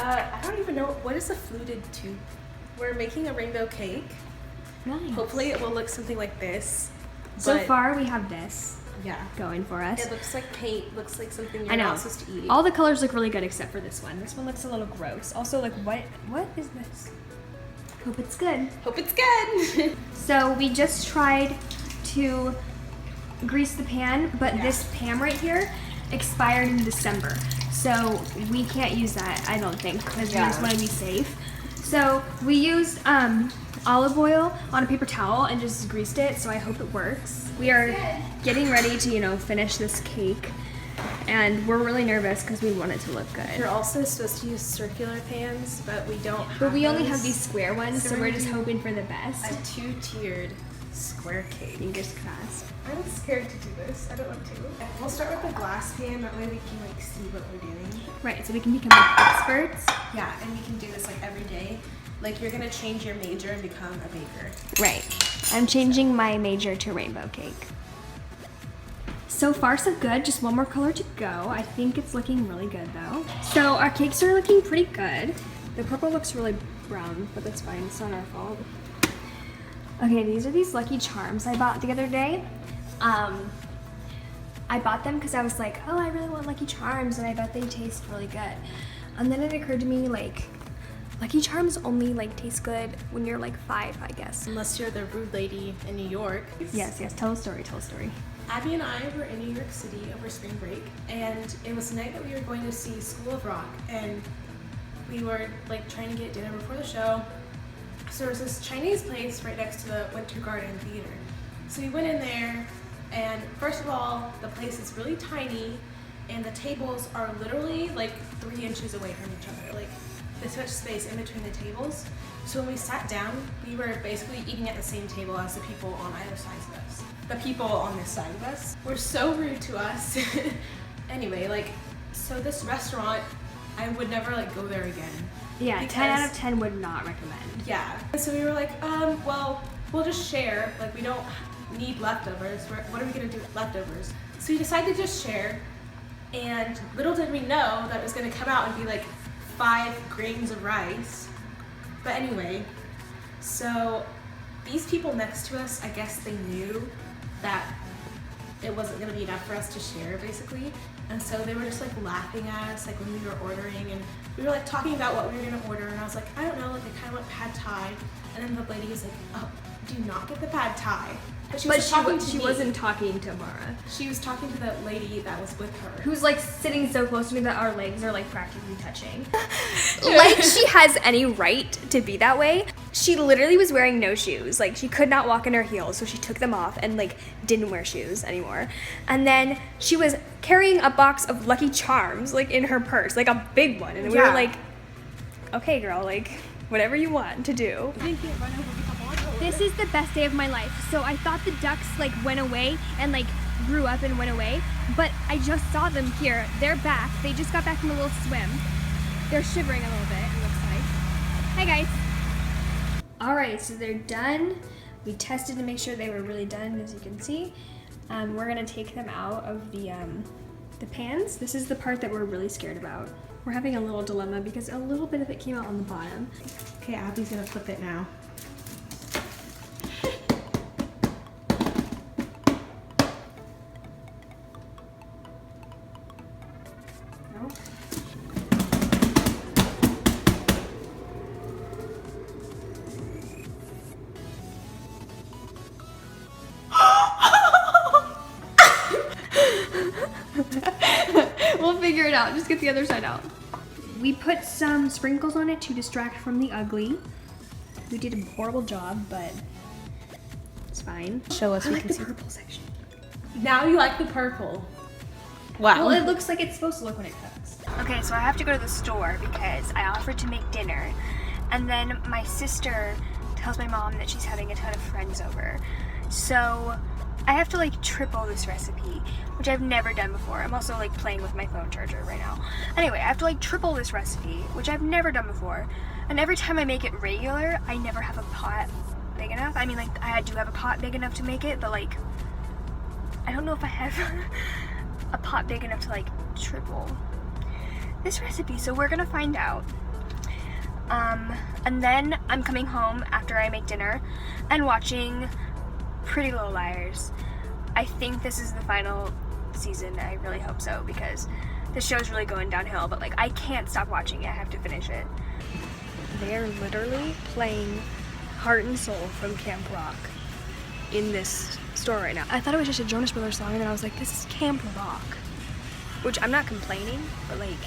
I don't even know, what is a fluted tube? We're making a rainbow cake. Nice. Hopefully it will look something like this. So far we have this going for us. It looks like paint, looks like something you're I know. not supposed to eat. All the colors look really good except for this one. This one looks a little gross. Also, like, what is this? Hope it's good. Hope it's good. So we just tried to grease the pan, but this pan right here expired in December. So we can't use that, I don't think, because we just want to be safe. So we used olive oil on a paper towel and just greased it, so I hope it works. We are getting ready to, you know, finish this cake, and we're really nervous because we want it to look good. You're also supposed to use circular pans, but we don't have But we only those. have these square ones, so we're just hoping for the best. A 2-tiered square cake. Fingers crossed. I'm scared to do this. I don't want to. We'll start with the glass pan. That way we can like see what we're doing. Right, so we can become like experts. Yeah, and we can do this like every day. Like you're gonna change your major and become a baker. Right. I'm changing my major to rainbow cake. So far so good, just one more color to go. I think it's looking really good though. So our cakes are looking pretty good. The purple looks really brown, but that's fine, it's not our fault. Okay, these are these Lucky Charms I bought the other day. I bought them because I was like, oh, I really want Lucky Charms, and I bet they taste really good. And then it occurred to me, like, Lucky Charms only like taste good when you're like 5, I guess. Unless you're the rude lady in New York. Yes, tell a story, tell a story. Abby and I were in New York City over spring break, and it was the night that we were going to see School of Rock, and we were like trying to get dinner before the show. So there was this Chinese place right next to the Winter Garden Theater. So we went in there, and first of all, the place is really tiny, and the tables are literally like 3 inches away from each other. Like, there's so much space in between the tables. So when we sat down, we were basically eating at the same table as the people on either side of us. The people on this side of us were so rude to us. Anyway, like, so this restaurant, I would never like go there again. Yeah, 10 out of 10 would not recommend. Yeah. And so we were like, well, we'll just share. Like, we don't need leftovers. What are we gonna do with leftovers? So we decided to just share, and little did we know that it was gonna come out and be like 5 grains of rice. But anyway, so these people next to us, I guess they knew that it wasn't gonna be enough for us to share, basically. And so they were just like laughing at us, like when we were ordering, and we were like talking about what we were gonna order, and I was like, I don't know, like I kind of want pad thai. And then the lady was like, oh, do not get the pad thai. But She wasn't talking to Mara. She was talking to the lady that was with her. Who's like sitting so close to me that our legs are like practically touching. Like she has any right to be that way. She literally was wearing no shoes. Like she could not walk in her heels, so she took them off and like didn't wear shoes anymore. And then she was carrying a box of Lucky Charms like in her purse, like a big one. And we were like, okay girl, like whatever you want to do. This is the best day of my life. So I thought the ducks like went away and like grew up and went away, but I just saw them here. They're back. They just got back from a little swim. They're shivering a little bit, it looks like. Hi guys. All right, so they're done. We tested to make sure they were really done, as you can see. We're gonna take them out of the pans. This is the part that we're really scared about. We're having a little dilemma because a little bit of it came out on the bottom. Okay, Abby's gonna flip it now. We'll figure it out. Just get the other side out. We put some sprinkles on it to distract from the ugly. We did a horrible job, but it's fine. Show us. I We like can the see. purple section. Now you like the purple. Wow. Well, it looks like it's supposed to look when it cooks. Okay, so I have to go to the store because I offered to make dinner, and then my sister tells my mom that she's having a ton of friends over. So I have to like triple this recipe, which I've never done before. I'm also like playing with my phone charger right now. Anyway, I have to like triple this recipe, which I've never done before. And every time I make it regular, I never have a pot big enough. I mean, like I do have a pot big enough to make it, but like I don't know if I have a pot big enough to like triple this recipe. So we're gonna find out. And then I'm coming home after I make dinner and watching Pretty Little Liars. I think this is the final season. I really hope so because the show's really going downhill, but like I can't stop watching it. I have to finish it. They're literally playing Heart and Soul from Camp Rock in this store right now. I thought it was just a Jonas Brothers song, and then I was like, this is Camp Rock. Which I'm not complaining, but like,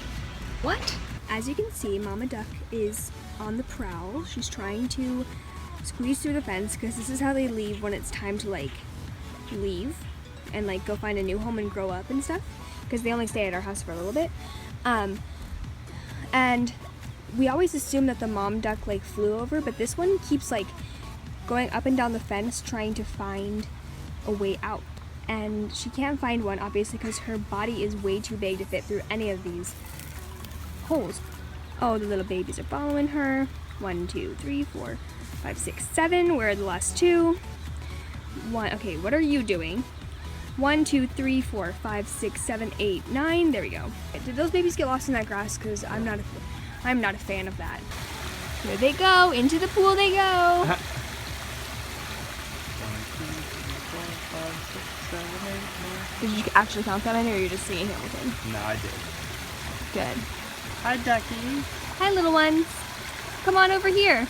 what? As you can see, Mama Duck is on the prowl. She's trying to squeeze through the fence because this is how they leave when it's time to like leave and like go find a new home and grow up and stuff, because they only stay at our house for a little bit. And we always assume that the mom duck like flew over, but this one keeps like going up and down the fence trying to find a way out, and she can't find one obviously because her body is way too big to fit through any of these holes. Oh, the little babies are following her. 1, 2, 3, 4, 5, 6, 7. Where are the last two? Okay, what are you doing? 1, 2, 3, 4, 5, 6, 7, 8, 9. There we go. Did those babies get lost in that grass? Because I'm not a fan of that. Here they go. Into the pool they go. 1, 2, 3, 4, 5, 6, 7, 8, 9. Did you actually count that in, or are you just singing Hamilton? No, I did. Good. Hi, duckies. Hi, little ones. Come on over here.